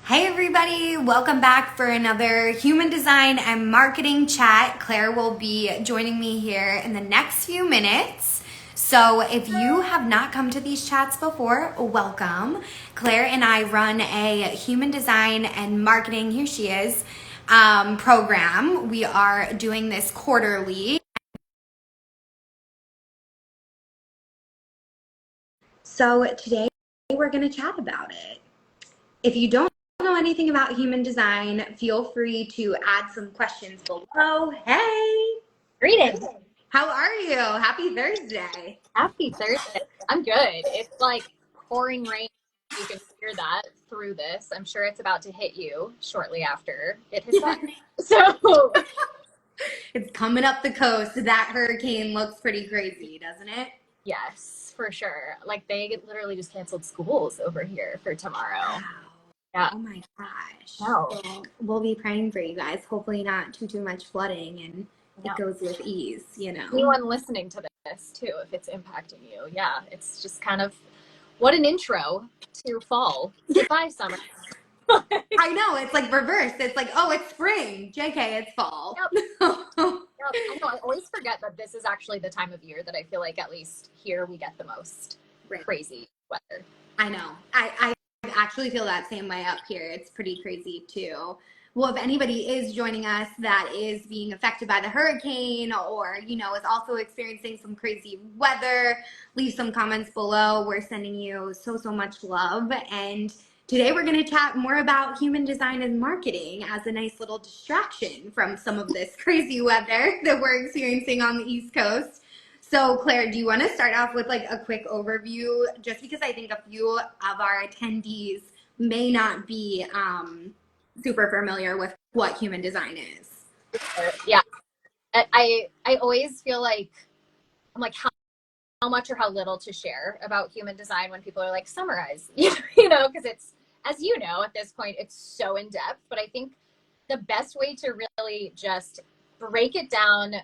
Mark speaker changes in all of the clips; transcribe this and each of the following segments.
Speaker 1: Hey everybody, welcome back for another human design and marketing chat. Claire will be joining me here in the next few minutes. So if you have not come to these chats before, welcome. Claire and I run a human design and marketing, here she is, program. We are doing this quarterly. So today we're going to chat about it. If you don't know anything about human design, feel free to add some questions below. Hey,
Speaker 2: Greetings.
Speaker 1: how are you? Happy Thursday.
Speaker 2: Happy Thursday. I'm good. It's like pouring rain. You can hear that through this. I'm sure it's about to hit you shortly after it hits us. So,
Speaker 1: It's coming up the coast. That hurricane looks pretty crazy, doesn't it?
Speaker 2: yes, for sure. Like they literally just canceled schools over here for tomorrow.
Speaker 1: Wow.
Speaker 2: Yeah.
Speaker 1: Oh my gosh.
Speaker 2: No.
Speaker 1: Well, we'll be praying for you guys. Hopefully not too much flooding and it
Speaker 2: No.
Speaker 1: good's with ease, you know.
Speaker 2: Anyone listening to this too, if it's impacting you. Yeah. It's just kind of what an intro to fall. Goodbye, summer.
Speaker 1: I know, it's like reverse. It's like, oh, it's spring. JK, it's fall.
Speaker 2: Yep. Yep. I know. I always forget that this is actually the time of year that I feel like at least here we get the most
Speaker 1: Right.
Speaker 2: crazy weather.
Speaker 1: I know. I actually feel that same way up here. It's pretty crazy too. Well, if anybody is joining us that is being affected by the hurricane or, you know, is also experiencing some crazy weather, leave some comments below. We're sending you so much love. And today we're going to chat more about human design and marketing as a nice little distraction from some of this crazy weather that we're experiencing on the East Coast. So Claire, do you want to start off with like a quick overview, just because I think a few of our attendees may not be super familiar with what human design is?
Speaker 2: Yeah. I always feel like I'm like how much or how little to share about human design when people are like summarize, because it's, as you know, at this point it's so in depth. But I think the best way to really just break it down,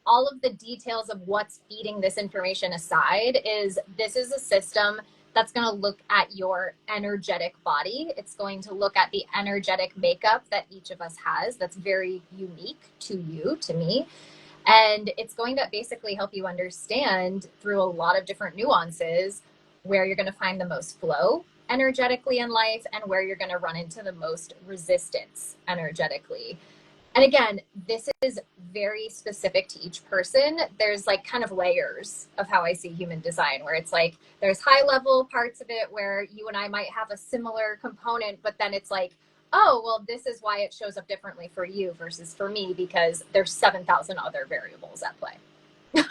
Speaker 2: all of the details of what's feeding this information aside, is this is a system that's going to look at your energetic body. It's going to look at the energetic makeup that each of us has that's very unique to you, to me. And it's going to basically help you understand through a lot of different nuances where you're going to find the most flow energetically in life and where you're going to run into the most resistance energetically. And again, this is very specific to each person. There's like kind of layers of how I see human design, where it's like there's high level parts of it where you and I might have a similar component, but then it's like, oh, well, this is why it shows up differently for you versus for me, because there's 7,000 other variables at play.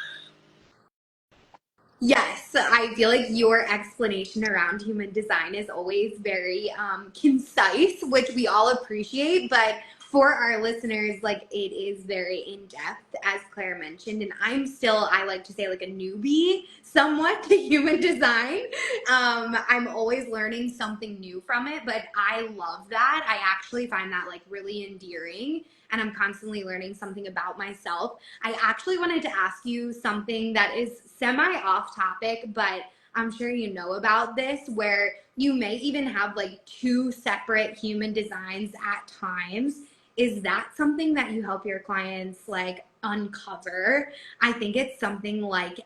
Speaker 1: Yes, I feel like your explanation around human design is always very concise, which we all appreciate. But for our listeners, like it is very in depth, as Claire mentioned. And I'm still, I like to say, like a newbie somewhat to human design. I'm always learning something new from it, but I love that. I actually find that like really endearing. And I'm constantly learning something about myself. I actually wanted to ask you something that is semi off topic, but I'm sure you know about this, where you may even have like two separate human designs at times. Is that something that you help your clients like uncover? I think it's something like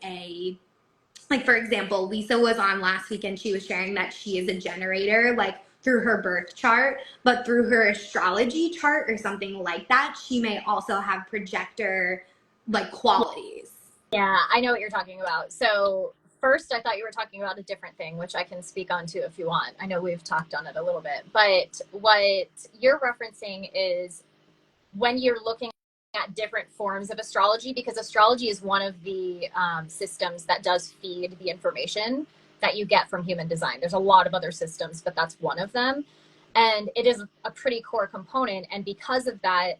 Speaker 1: like for example, Lisa was on last week and she was sharing that she is a generator, like through her birth chart, but through her astrology chart or something like that, she may also have projector like qualities.
Speaker 2: Yeah, I know what you're talking about. So first, I thought you were talking about a different thing, which I can speak on to if you want. I know we've talked on it a little bit, but what you're referencing is when you're looking at different forms of astrology, because astrology is one of the systems that does feed the information that you get from human design. There's a lot of other systems, but that's one of them. And it is a pretty core component. And because of that,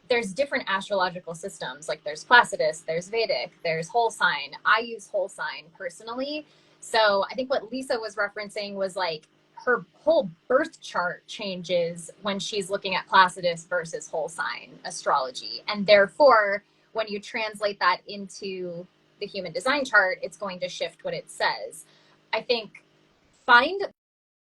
Speaker 2: there's different astrological systems. Like there's Placidus, there's Vedic, there's whole sign. I use whole sign personally. So I think what Lisa was referencing was like her whole birth chart changes when she's looking at Placidus versus whole sign astrology. And therefore, when you translate that into the human design chart, it's going to shift what it says. I think find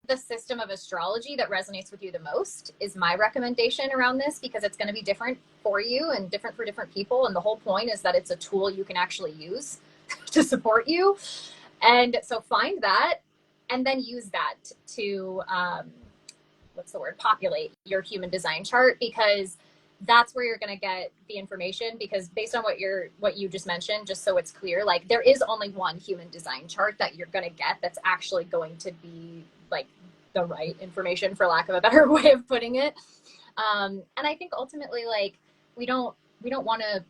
Speaker 2: the system of astrology that resonates with you the most is my recommendation around this, because it's going to be different for you and different for different people. And the whole point is that it's a tool you can actually use to support you. And so find that and then use that to, populate your human design chart, because that's where you're going to get the information. Because based on what you just mentioned, just so it's clear, like there is only one human design chart that you're going to get that's actually going to be like the right information, for lack of a better way of putting it. And I think ultimately, like we don't want to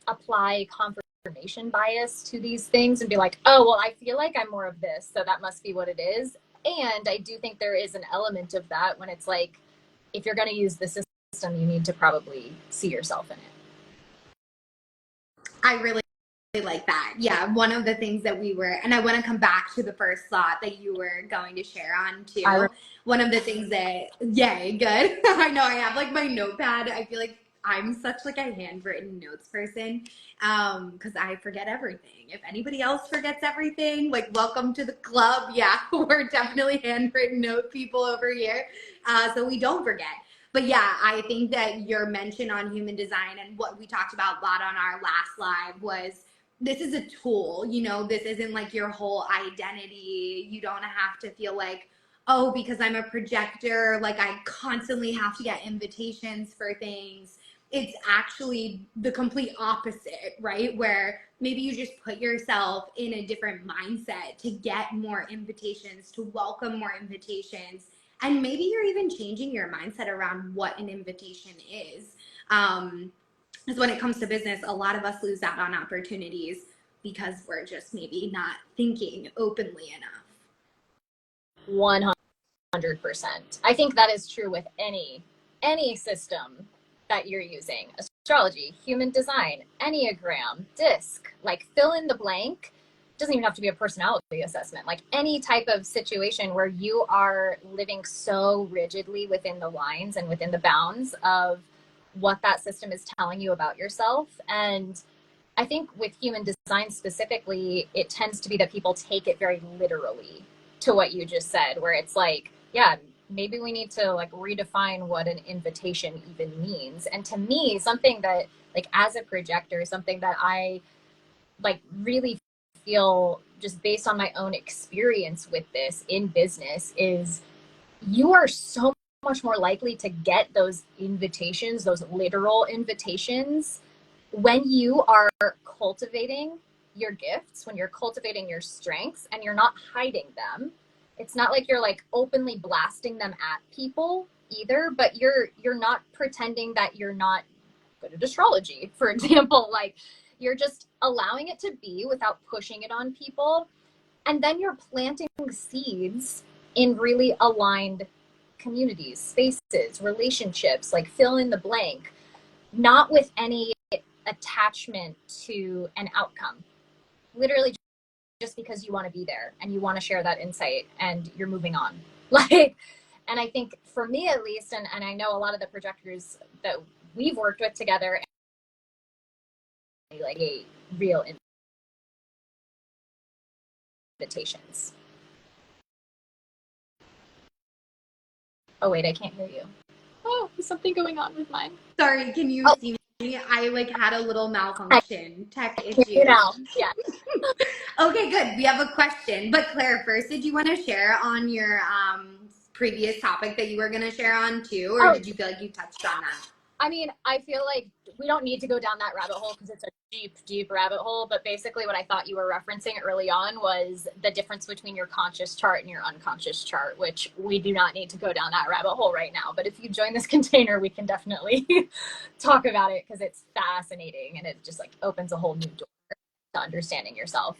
Speaker 2: apply confirmation bias to these things and be like, oh, well, I feel like I'm more of this, so that must be what it is. And I do think there is an element of that when it's like, if you're going to use the system, you need to probably see yourself in it.
Speaker 1: I really like that. Yeah, one of the things that we were, and I want to come back to the first thought that you were going to share on too. One of the things that, yay, good. I know I have like my notepad. I feel like I'm such like a handwritten notes person, because I forget everything. If anybody else forgets everything, like welcome to the club. Yeah, we're definitely handwritten note people over here, so we don't forget. But yeah, I think that your mention on human design and what we talked about a lot on our last live was, this is a tool, you know, this isn't like your whole identity. You don't have to feel like, oh, because I'm a projector, like I constantly have to get invitations for things. It's actually the complete opposite, right? Where maybe you just put yourself in a different mindset to get more invitations, to welcome more invitations. And maybe you're even changing your mindset around what an invitation is. Because when it comes to business, a lot of us lose out on opportunities because we're just maybe not thinking openly enough.
Speaker 2: 100%. I think that is true with any system that you're using. Astrology, human design, Enneagram, DISC, like fill in the blank. It doesn't even have to be a personality assessment. Like any type of situation where you are living so rigidly within the lines and within the bounds of what that system is telling you about yourself. And I think with human design specifically, it tends to be that people take it very literally to what you just said, where it's like, yeah, maybe we need to like redefine what an invitation even means. And to me, something that like as a projector, something that I like really feel just based on my own experience with this in business is you are so much more likely to get those invitations, those literal invitations, when you are cultivating your gifts, when you're cultivating your strengths and you're not hiding them. It's not like you're like openly blasting them at people either, but you're not pretending that you're not good at astrology, for example. Like you're just allowing it to be without pushing it on people. And then you're planting seeds in really aligned communities, spaces, relationships, like fill in the blank, not with any attachment to an outcome. Literally just because you want to be there and you want to share that insight and you're moving on. Like, and I think for me at least, and I know a lot of the projectors that we've worked with together, like a real invitations. Oh wait, I can't hear you. Oh, there's something going on with mine.
Speaker 1: Sorry, can you see me? I like had a little malfunction, tech issue.
Speaker 2: You know, yeah.
Speaker 1: Okay, good. We have a question. But Claire, first, did you want to share on your previous topic that you were going to share on too? Or did you feel like you touched on that?
Speaker 2: I mean, I feel like we don't need to go down that rabbit hole because it's a deep, deep rabbit hole. But basically what I thought you were referencing early on was the difference between your conscious chart and your unconscious chart, which we do not need to go down that rabbit hole right now. But if you join this container, we can definitely talk about it because it's fascinating and it just like opens a whole new door to understanding yourself.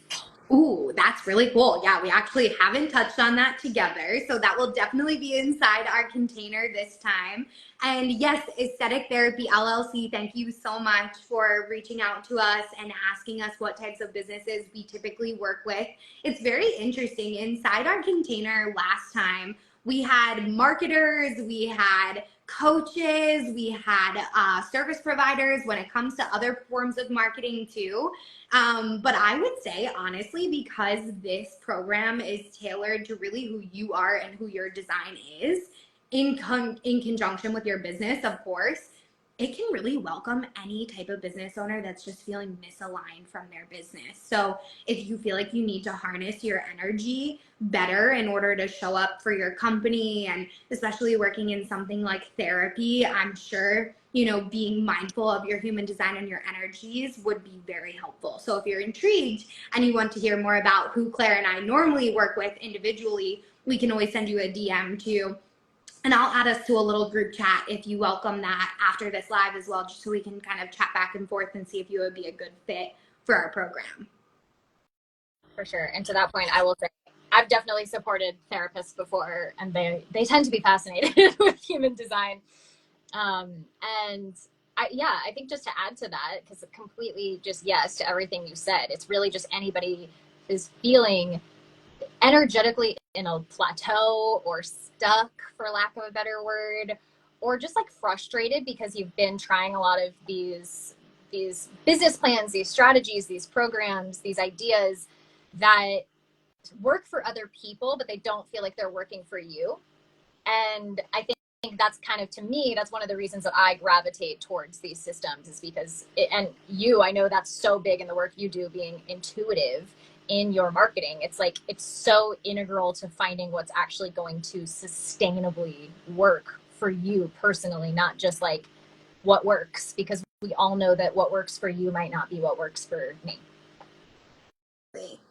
Speaker 1: Ooh, that's really cool. Yeah, we actually haven't touched on that together. So that will definitely be inside our container this time. And yes, Aesthetic Therapy LLC, thank you so much for reaching out to us and asking us what types of businesses we typically work with. It's very interesting. Inside our container last time, we had marketers, we had coaches, we had service providers when it comes to other forms of marketing too. But I would say, honestly, because this program is tailored to really who you are and who your design is, in conjunction with your business, of course, it can really welcome any type of business owner that's just feeling misaligned from their business. So if you feel like you need to harness your energy better in order to show up for your company, and especially working in something like therapy, I'm sure, you know, being mindful of your human design and your energies would be very helpful. So if you're intrigued and you want to hear more about who Claire and I normally work with individually, we can always send you a DM too. And I'll add us to a little group chat if you welcome that after this live as well, just so we can kind of chat back and forth and see if you would be a good fit for our program.
Speaker 2: For sure. And to that point, I will say I've definitely supported therapists before, and they tend to be fascinated with human design. And I think just to add to that, because completely just yes to everything you said, it's really just anybody is feeling energetically in a plateau or stuck, for lack of a better word, or just like frustrated because you've been trying a lot of these business plans, these strategies, these programs, these ideas that work for other people, but they don't feel like they're working for you. And I think that's kind of, to me, that's one of the reasons that I gravitate towards these systems, is because I know that's so big in the work you do, being intuitive in your marketing. It's like, it's so integral to finding what's actually going to sustainably work for you personally, not just like what works, because we all know that what works for you might not be what works for me.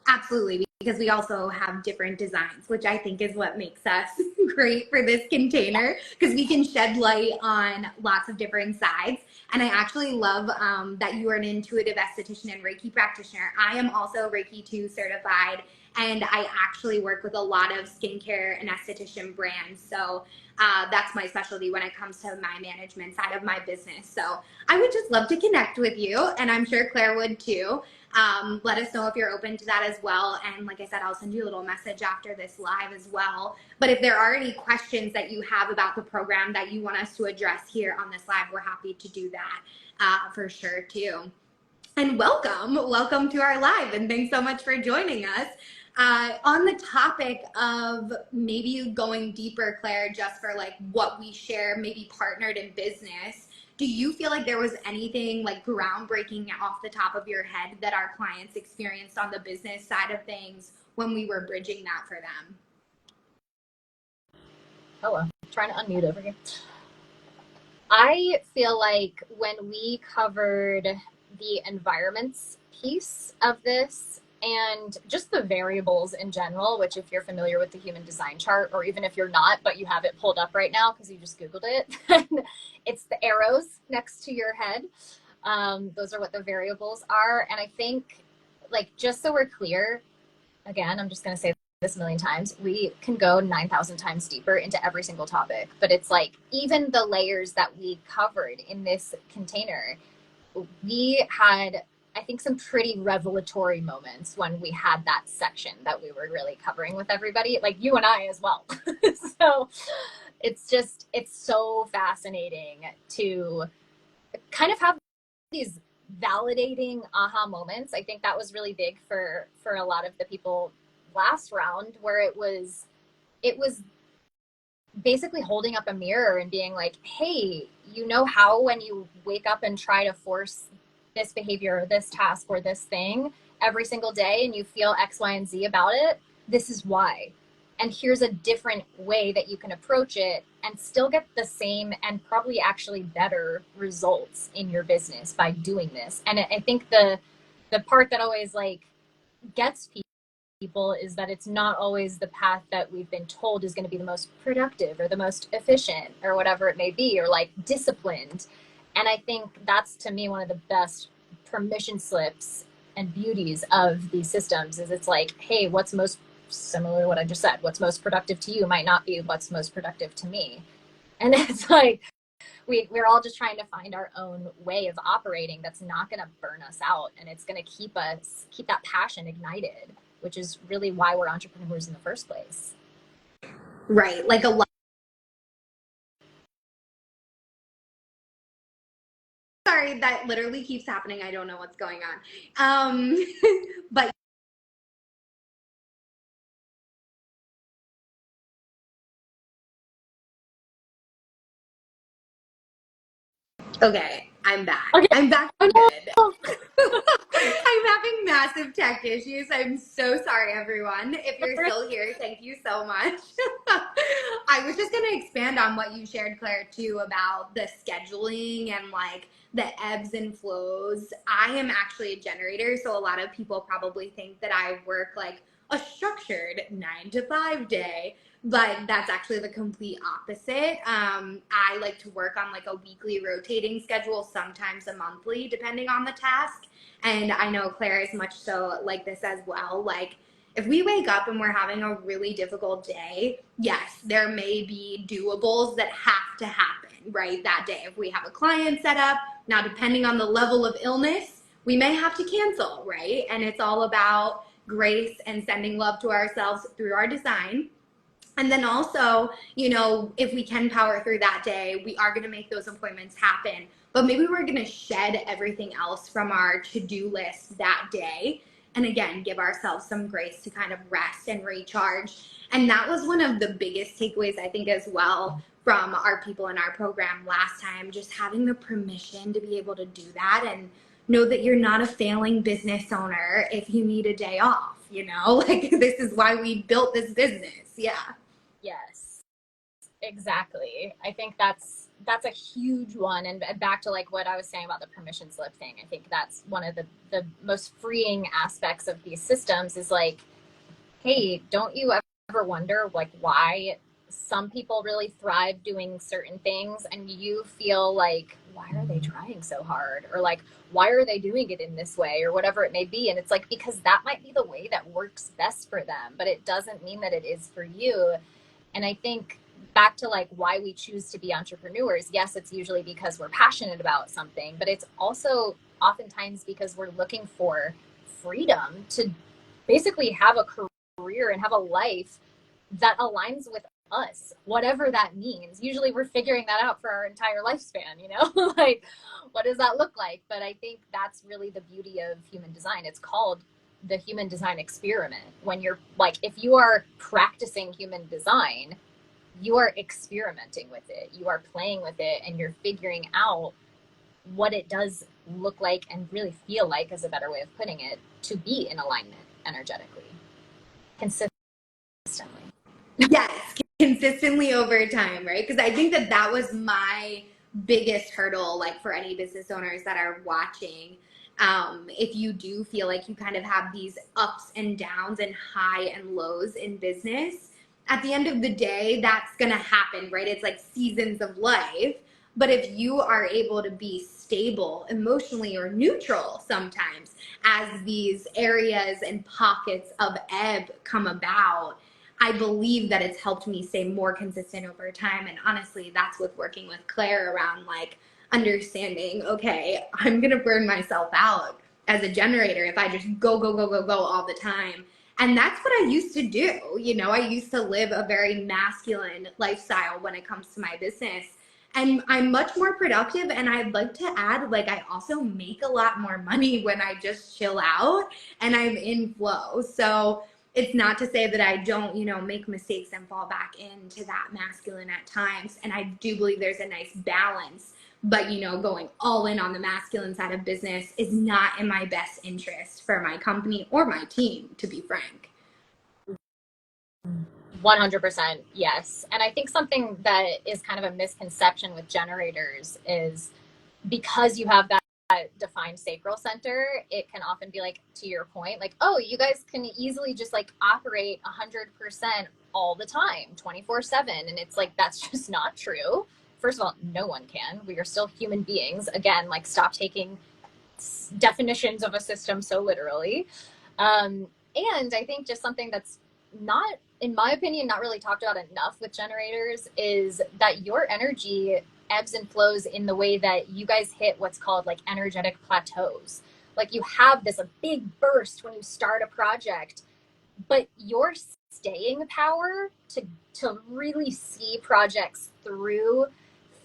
Speaker 1: Absolutely, because we also have different designs, which I think is what makes us great for this container, because we can shed light on lots of different sides. And I actually love that you are an intuitive esthetician and Reiki practitioner. I am also Reiki 2 certified, and I actually work with a lot of skincare and esthetician brands. So that's my specialty when it comes to my management side of my business. So I would just love to connect with you, and I'm sure Claire would too. Let us know if you're open to that as well. And like I said, I'll send you a little message after this live as well. But if there are any questions that you have about the program that you want us to address here on this live, we're happy to do that for sure too. And welcome to our live, and thanks so much for joining us. On the topic of maybe going deeper, Claire, just for like what we share, maybe partnered in business, do you feel like there was anything like groundbreaking off the top of your head that our clients experienced on the business side of things when we were bridging that for them?
Speaker 2: Hello, I'm trying to unmute over here. I feel like when we covered the environments piece of this and just the variables in general, which if you're familiar with the human design chart, or even if you're not, but you have it pulled up right now because you just Googled it, it's the arrows next to your head. Those are what the variables are. And I think, like, just so we're clear, again, I'm just going to say this a million times, we can go 9,000 times deeper into every single topic, but it's like even the layers that we covered in this container, we had, I think, some pretty revelatory moments when we had that section that we were really covering with everybody, like you and I as well. So it's so fascinating to kind of have these validating aha moments. I think that was really big for a lot of the people last round, where it was basically holding up a mirror and being like, hey, you know how when you wake up and try to force this behavior or this task or this thing every single day and you feel X, Y, and Z about it, this is why. And here's a different way that you can approach it and still get the same and probably actually better results in your business by doing this. And I think the part that always like gets people is that it's not always the path that we've been told is going to be the most productive or the most efficient or whatever it may be, or like disciplined. And I think that's, to me, one of the best permission slips and beauties of these systems is it's like, hey, what's most similar to what I just said, what's most productive to you might not be what's most productive to me. And it's like, we're all just trying to find our own way of operating that's not going to burn us out, and it's going to keep that passion ignited, which is really why we're entrepreneurs in the first place.
Speaker 1: Right. Like a lot. Sorry, that literally keeps happening. I don't know what's going on. But okay, I'm back.
Speaker 2: Okay.
Speaker 1: I'm back
Speaker 2: Oh
Speaker 1: for good.
Speaker 2: no.
Speaker 1: I'm having massive tech issues. I'm so sorry, everyone. If you're still here, thank you so much. I was just going to expand on what you shared, Claire, too, about the scheduling and like the ebbs and flows. I am actually a generator, so a lot of people probably think that I work like a structured 9 to 5 day, but that's actually the complete opposite. I like to work on like a weekly rotating schedule, sometimes a monthly, depending on the task. And I know Claire is much so like this as well. Like, if we wake up and we're having a really difficult day, yes, there may be doables that have to happen, right, that day. If we have a client set up, now depending on the level of illness, we may have to cancel, right? And it's all about grace and sending love to ourselves through our design. And then also, you know, if we can power through that day, we are going to make those appointments happen. But maybe we're going to shed everything else from our to-do list that day. And again, give ourselves some grace to kind of rest and recharge. And that was one of the biggest takeaways, I think, as well, from our people in our program last time, just having the permission to be able to do that and know that you're not a failing business owner if you need a day off, you know? Like, this is why we built this business. Yeah.
Speaker 2: Yes, exactly. I think that's a huge one. And back to like what I was saying about the permission slip thing, I think that's one of the most freeing aspects of these systems is like, hey, don't you ever wonder like why some people really thrive doing certain things and you feel like, why are they trying so hard? Or like, why are they doing it in this way or whatever it may be? And it's like, because that might be the way that works best for them, but it doesn't mean that it is for you. And I think back to like why we choose to be entrepreneurs, yes, it's usually because we're passionate about something, but it's also oftentimes because we're looking for freedom to basically have a career and have a life that aligns with us, whatever that means. Usually we're figuring that out for our entire lifespan, you know, like what does that look like? But I think that's really the beauty of human design. It's called the human design experiment. When you're like, if you are practicing human design, you are experimenting with it, you are playing with it, and you're figuring out what it does look like and really feel like, is a better way of putting it, to be in alignment energetically, consistently.
Speaker 1: Yes, consistently over time, right? Because I think that that was my biggest hurdle, like for any business owners that are watching. If you do feel like you kind of have these ups and downs and high and lows in business, at the end of the day, that's going to happen, right? It's like seasons of life. But if you are able to be stable emotionally or neutral sometimes as these areas and pockets of ebb come about, I believe that it's helped me stay more consistent over time. And honestly, that's with working with Claire around like understanding, okay, I'm going to burn myself out as a generator if I just go, go, go, go, go all the time. And that's what I used to do. You know, I used to live a very masculine lifestyle when it comes to my business. And I'm much more productive. And I'd like to add, like, I also make a lot more money when I just chill out and I'm in flow. So, it's not to say that I don't, you know, make mistakes and fall back into that masculine at times. And I do believe there's a nice balance. But, you know, going all in on the masculine side of business is not in my best interest for my company or my team, to be frank.
Speaker 2: 100% yes. And I think something that is kind of a misconception with generators is because you have that defined sacral center, it can often be like, to your point, like, oh, you guys can easily just like operate 100% all the time, 24/7. And it's like, that's just not true. First of all, no one can. We are still human beings. Again, like, stop taking definitions of a system so literally. And I think just something that's not, in my opinion, not really talked about enough with generators is that your energy ebbs and flows in the way that you guys hit what's called like energetic plateaus. Like, you have this a big burst when you start a project, but your staying power to to really see projects through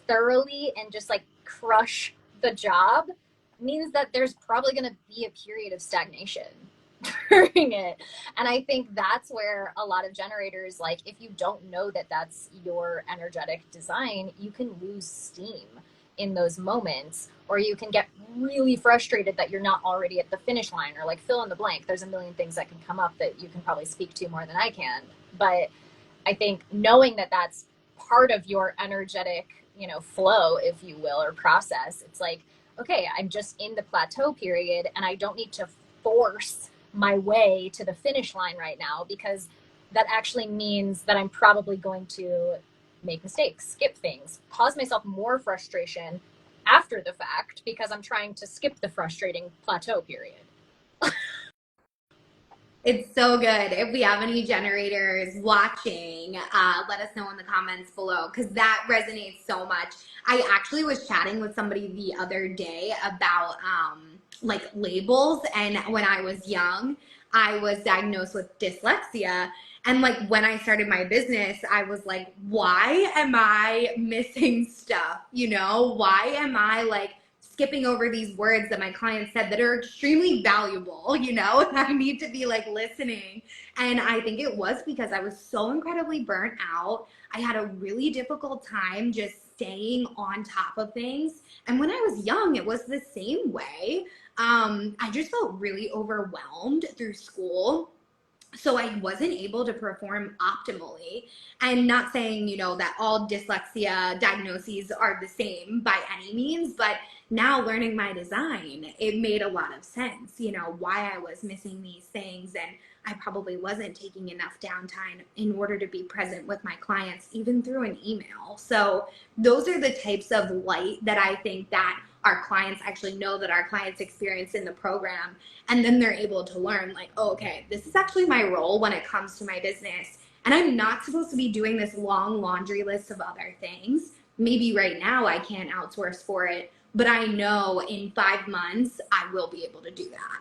Speaker 2: thoroughly and just like crush the job means that there's probably going to be a period of stagnation during it. And I think that's where a lot of generators, like if you don't know that that's your energetic design, you can lose steam in those moments, or you can get really frustrated that you're not already at the finish line, or like fill in the blank. There's a million things that can come up that you can probably speak to more than I can. But I think knowing that that's part of your energetic, flow, if you will, or process, it's like, okay, I'm just in the plateau period and I don't need to force my way to the finish line right now, because that actually means that I'm probably going to make mistakes, skip things, cause myself more frustration after the fact because I'm trying to skip the frustrating plateau period.
Speaker 1: It's so good. If we have any generators watching, let us know in the comments below, because that resonates so much. I actually was chatting with somebody the other day about like labels, and when I was young, I was diagnosed with dyslexia. And like when I started my business, I was like, why am I missing stuff? Why am I like skipping over these words that my clients said that are extremely valuable, and I need to be like listening. And I think it was because I was so incredibly burnt out. I had a really difficult time just staying on top of things. And when I was young, it was the same way. I just felt really overwhelmed through school. So I wasn't able to perform optimally. And not saying, that all dyslexia diagnoses are the same by any means, but now learning my design, it made a lot of sense, why I was missing these things. And I probably wasn't taking enough downtime in order to be present with my clients, even through an email. So those are the types of light that I think that our clients actually know that our clients experience in the program. And then they're able to learn like, oh, okay, this is actually my role when it comes to my business. And I'm not supposed to be doing this long laundry list of other things. Maybe right now I can't outsource for it, but I know in 5 months I will be able to do that.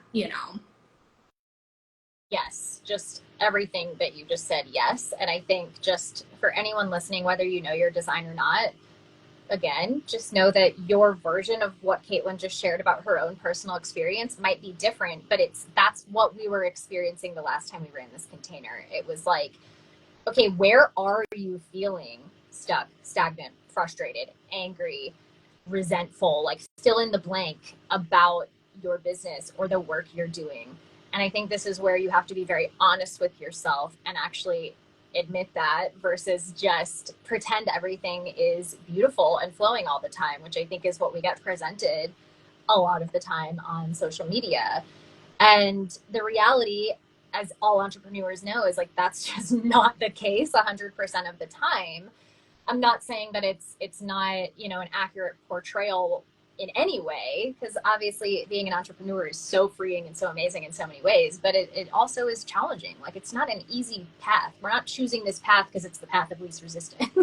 Speaker 2: Yes, just everything that you just said, yes. And I think just for anyone listening, whether you know your design or not, again, just know that your version of what Caitlin just shared about her own personal experience might be different, but that's what we were experiencing the last time we ran this container. It was like, okay, where are you feeling stuck, stagnant, frustrated, angry, resentful, like still in the blank about your business or the work you're doing? And I think this is where you have to be very honest with yourself and actually admit that, versus just pretend everything is beautiful and flowing all the time, which I think is what we get presented a lot of the time on social media. And the reality, as all entrepreneurs know, is like that's just not the case 100% of the time. I'm not saying that it's not, an accurate portrayal in any way, because obviously being an entrepreneur is so freeing and so amazing in so many ways, but it also is challenging. Like it's not an easy path. We're not choosing this path because it's the path of least resistance,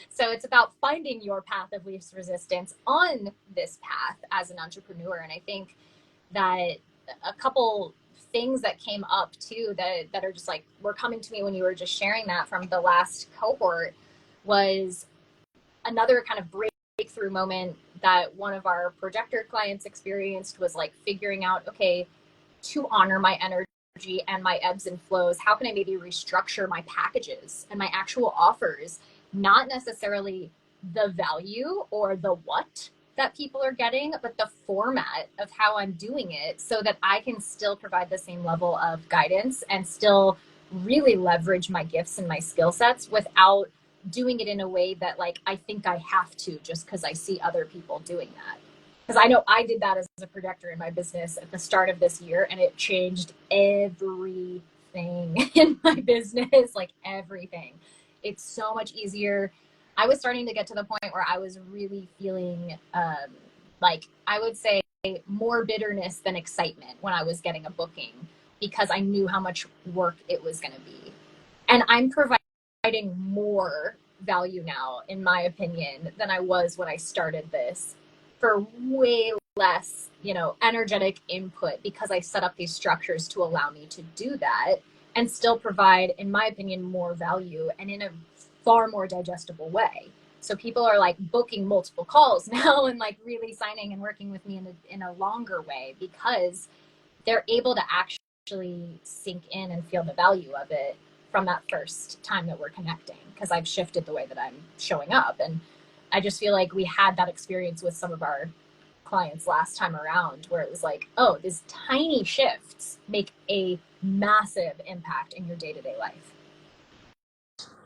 Speaker 2: So it's about finding your path of least resistance on this path as an entrepreneur. And I think that a couple things that came up too that are just like were coming to me when you were just sharing that from the last cohort was another kind of breakthrough moment that one of our projector clients experienced was like figuring out, okay, to honor my energy and my ebbs and flows, how can I maybe restructure my packages and my actual offers, not necessarily the value or the what that people are getting, but the format of how I'm doing it so that I can still provide the same level of guidance and still really leverage my gifts and my skill sets without doing it in a way that like I think I have to just because I see other people doing that. Because I know I did that as a projector in my business at the start of this year, and it changed everything in my business, like everything. It's so much easier. I was starting to get to the point where I was really feeling like I would say more bitterness than excitement when I was getting a booking, because I knew how much work it was going to be. And I'm providing more value now, in my opinion, than I was when I started this, for way less, energetic input, because I set up these structures to allow me to do that. and still provide, in my opinion, more value and in a far more digestible way. So people are like booking multiple calls now and like really signing and working with me in a longer way because they're able to actually sink in and feel the value of it from that first time that we're connecting, because I've shifted the way that I'm showing up. And I just feel like we had that experience with some of our clients last time around where it was like, oh, these tiny shifts make a massive impact in your day-to-day life.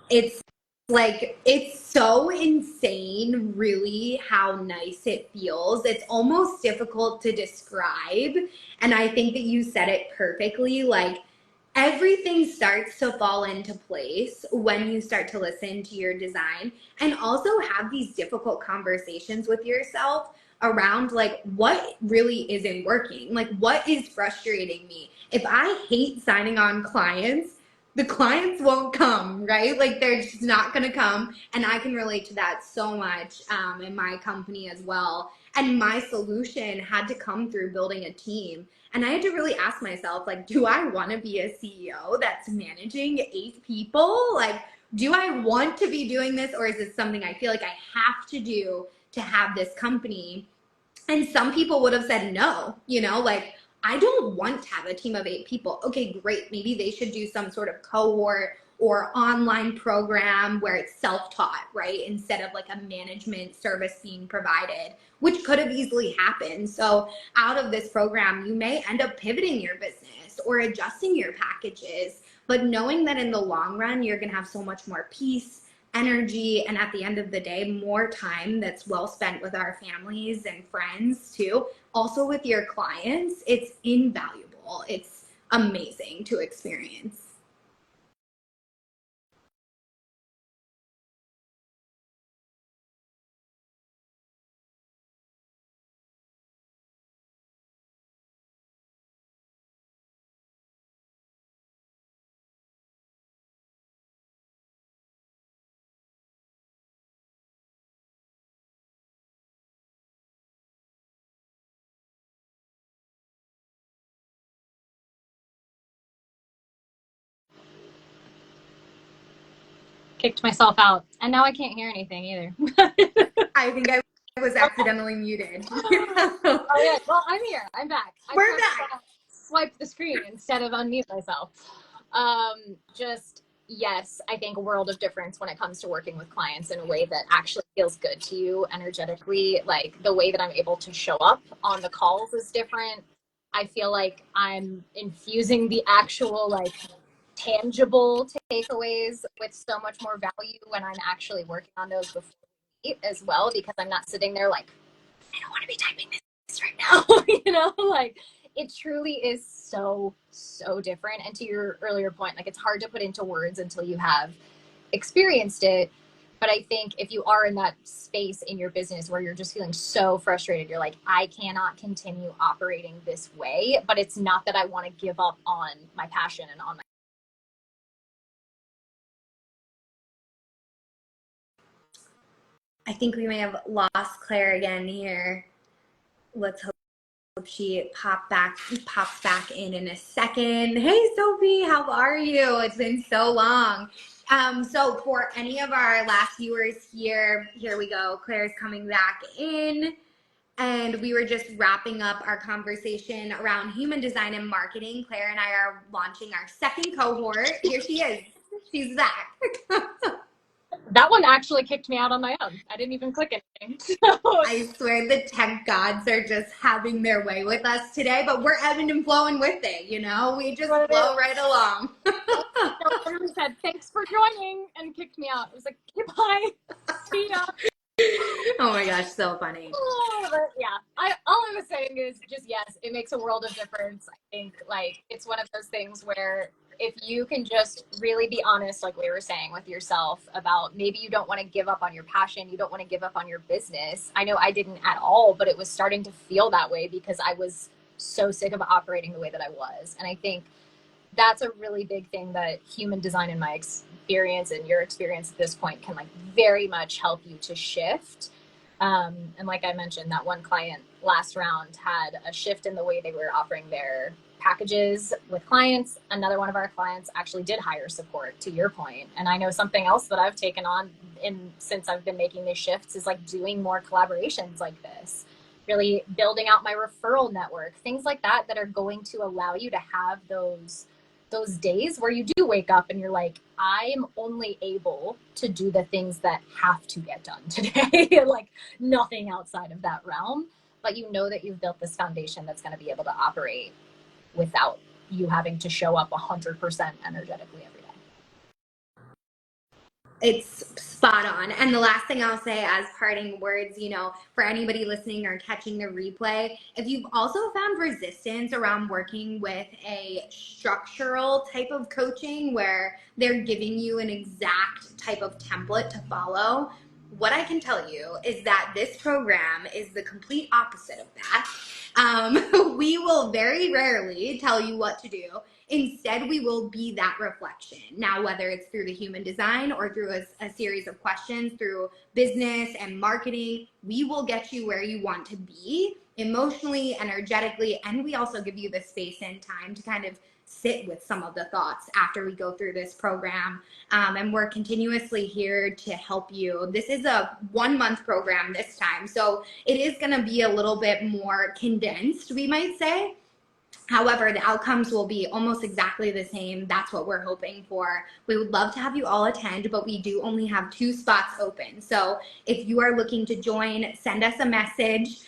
Speaker 1: It's like, it's so insane, really, how nice it feels. It's almost difficult to describe. And I think that you said it perfectly. Like, everything starts to fall into place when you start to listen to your design and also have these difficult conversations with yourself around like what really isn't working, like what is frustrating me. If I hate signing on clients, the clients won't come, right? Like they're just not going to come. And I can relate to that so much in my company as well. And my solution had to come through building a team. And I had to really ask myself, like, do I want to be a CEO that's managing 8 people? Like, do I want to be doing this, or is this something I feel like I have to do to have this company? And some people would have said no, like, I don't want to have a team of 8 people. Okay, great. Maybe they should do some sort of cohort or online program where it's self-taught, right? Instead of like a management service being provided, which could have easily happened. So out of this program, you may end up pivoting your business or adjusting your packages, but knowing that in the long run, you're going to have so much more peace, energy, and at the end of the day, more time that's well spent with our families and friends too. Also with your clients, it's invaluable. It's amazing to experience.
Speaker 2: Kicked myself out, and now I can't hear anything either.
Speaker 1: I think I was accidentally muted.
Speaker 2: Oh yeah, well I'm here. I'm back.
Speaker 1: We're back.
Speaker 2: Swipe the screen instead of unmute myself. Just yes, I think a world of difference when it comes to working with clients in a way that actually feels good to you energetically. Like the way that I'm able to show up on the calls is different. I feel like I'm infusing the actual like tangible takeaways with so much more value when I'm actually working on those before as well, because I'm not sitting there like, I don't want to be typing this right now. Like it truly is so, so different. And to your earlier point, like it's hard to put into words until you have experienced it. But I think if you are in that space in your business where you're just feeling so frustrated, you're like, I cannot continue operating this way, but it's not that I want to give up on my passion and on my.
Speaker 1: I think we may have lost Claire again here. Let's hope she pops back in a second. Hey Sophie, how are you? It's been so long. So for any of our last viewers here we go. Claire's coming back in. And we were just wrapping up our conversation around human design and marketing. Claire and I are launching our second cohort. Here she is. She's back.
Speaker 2: That one actually kicked me out on my own. I didn't even click anything.
Speaker 1: I swear the tech gods are just having their way with us today, but we're ebbing and flowing with it, We just flow right along.
Speaker 2: Someone said, thanks for joining, and kicked me out. I was like, okay, bye. See ya.
Speaker 1: Oh my gosh, so funny.
Speaker 2: Yeah, all I was saying is just yes, it makes a world of difference. I think like it's one of those things where if you can just really be honest, like we were saying, with yourself about maybe you don't want to give up on your passion, you don't want to give up on your business. I know I didn't at all, but it was starting to feel that way because I was so sick of operating the way that I was. And I think that's a really big thing that human design, in my experience and your experience at this point, can like very much help you to shift. And like I mentioned, that one client last round had a shift in the way they were offering their packages with clients. Another one of our clients actually did hire support, to your point. And I know something else that I've taken on since I've been making these shifts is like doing more collaborations like this, really building out my referral network, things like that that are going to allow you to have those days where you do wake up and you're like, I'm only able to do the things that have to get done today, like nothing outside of that realm. But you know that you've built this foundation that's going to be able to operate without you having to show up 100% energetically every day.
Speaker 1: It's spot on. And the last thing I'll say as parting words, you know, for anybody listening or catching the replay, if you've also found resistance around working with a structural type of coaching where they're giving you an exact type of template to follow, what I can tell you is that this program is the complete opposite of that. We will very rarely tell you what to do. Instead, we will be that reflection. Now, whether it's through the human design or through a series of questions, through business and marketing, we will get you where you want to be emotionally, energetically, and we also give you the space and time to kind of sit with some of the thoughts after we go through this program. And we're continuously here to help you. This is a 1-month program this time, so it is going to be a little bit more condensed, we might say. However, the outcomes will be almost exactly the same. That's what we're hoping for. We would love to have you all attend, but we do only have 2 spots open. So if you are looking to join, send us a message.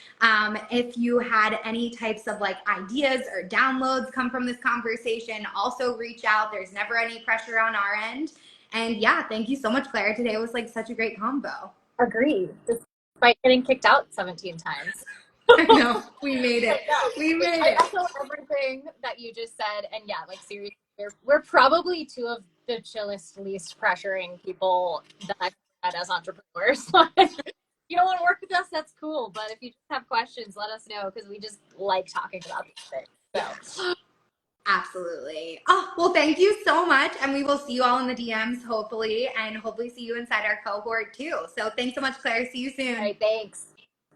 Speaker 1: If you had any types of like ideas or downloads come from this conversation, also reach out. There's never any pressure on our end. And yeah, thank you so much, Claire. Today was like such a great combo.
Speaker 2: Agreed. Despite getting kicked out 17 times.
Speaker 1: I know, we made it. We made it.
Speaker 2: I echo everything that you just said. And yeah, like seriously, we're probably 2 of the chillest, least pressuring people that I've met as entrepreneurs. You don't want to work with us, that's cool. But if you just have questions, let us know, because we just like talking about these things. So
Speaker 1: Absolutely. Oh, well, thank you so much. And we will see you all in the DMs, hopefully, and hopefully see you inside our cohort too. So thanks so much, Claire. See you soon.
Speaker 2: all right, thanks.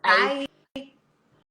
Speaker 1: Bye.